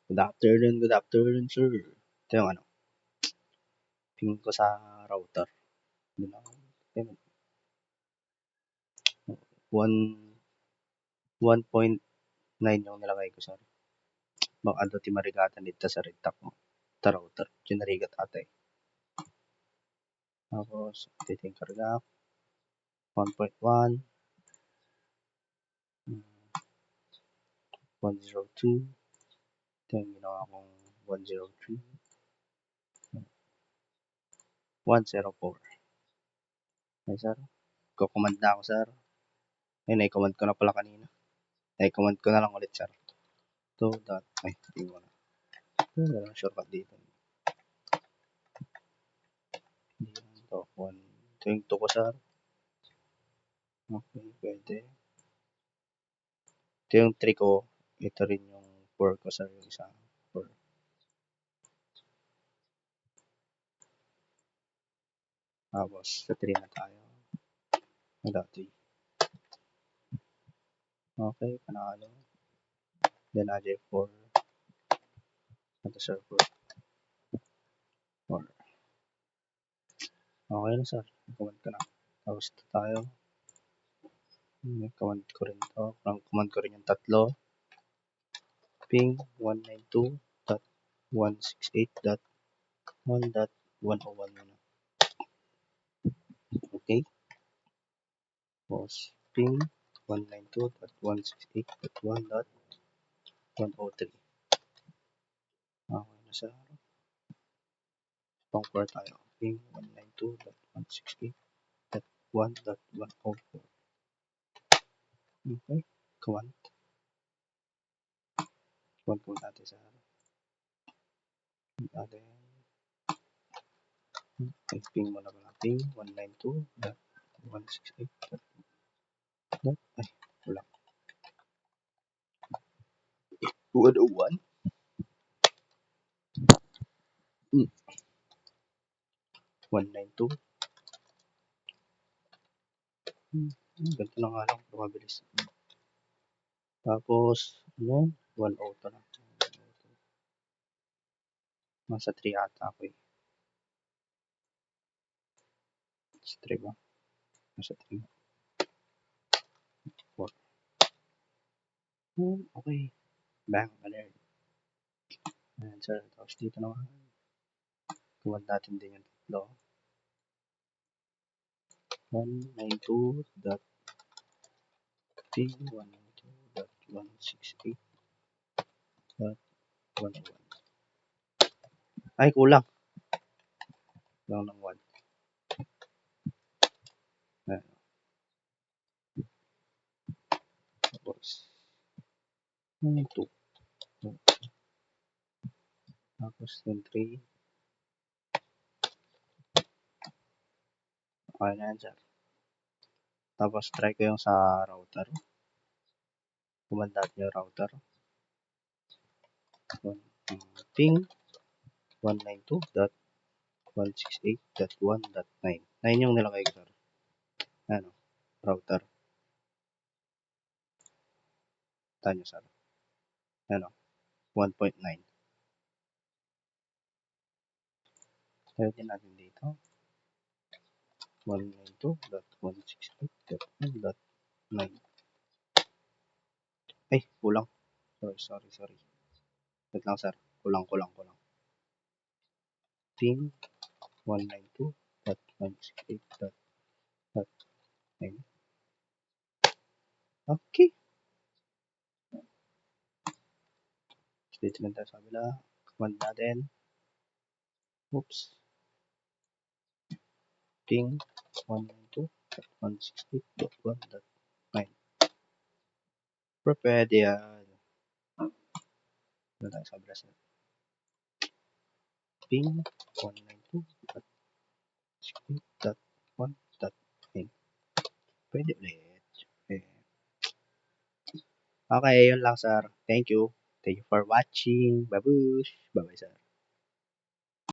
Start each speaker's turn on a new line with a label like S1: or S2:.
S1: Good afternoon, sir. Ito yung ano, ping ko sa router. Yun lang. Ayun, 1.9 yung nilagay ko, sir. Baka ando ti marigatan dito sa red mo. Ta router. Ginarigat ate. Tapos, titing karga. 1.1. 102. Ito yung ginawa kong 103. 104. Okay, sir. Kukomand na ako, sir. Ay, na-command ko na pala kanina. Na-command ko na lang ulit, sir. Ay, tingin mo na. Wala shortcut dito. Ito, 1. Ito yung 2 ko, sir. Okay, pwede. Ito yung 3 ko. Ito rin yung 4 ko, sir. Yung isa. 4. Tapos, sa 3 na tayo. Wala, 3. Okay, panalo. Then, add 4. Ito, sir, 4. 4. Okay na, sir. Command ko na. Tapos, ito tayo. Command ko rin ito. Command ko rin yung tatlo. Ping 192.168.1.101 muna. Okay. Tapos, ping 192.168.1.103. Okay na, sir. Pang-4 tayo. Ping 192.168.1.104. Okay. Command. Command po natin sa atin. Ping mo na pala. Ping 192.168. Ay, wala. 101. 192. Ganito na nga lang. Mabilis. Tapos, ano? 102 na. Nasa 3 ata ako eh. Nasa 3 ba? Nasa 3. 4. Okay. Bang. Alert. Ayan, sir. Tapos dito naman. Command natin din yung tatlo. 192.168.101. Ay, kulang. Kulang ng 1. Ayan. Tapos, 2. Tapos, yung 3. Okay na yan, sir. Tapos, try ko yung sa router. Command natin yung router. Ping 192.168.1.9. 9 yung nilagay ko, sir. Ano? Router. Tanyo, sir. Ano? 1.9. Tayo din natin dito. 192.168.1.9. Ay, kulang. Sorry. Wait lang, sir. Kulang. Ping 192.168.9. Okay. Dito lang tayo sa kabila. Command natin. Oops. Ping 192.168.1.9. Pwede yan. Dito tayo sa kabila, sir. Ping 192.168.1.9. Pwede ulit. Okay, yun lang, sir. Thank you for watching. Babush. Bye-bye, sir.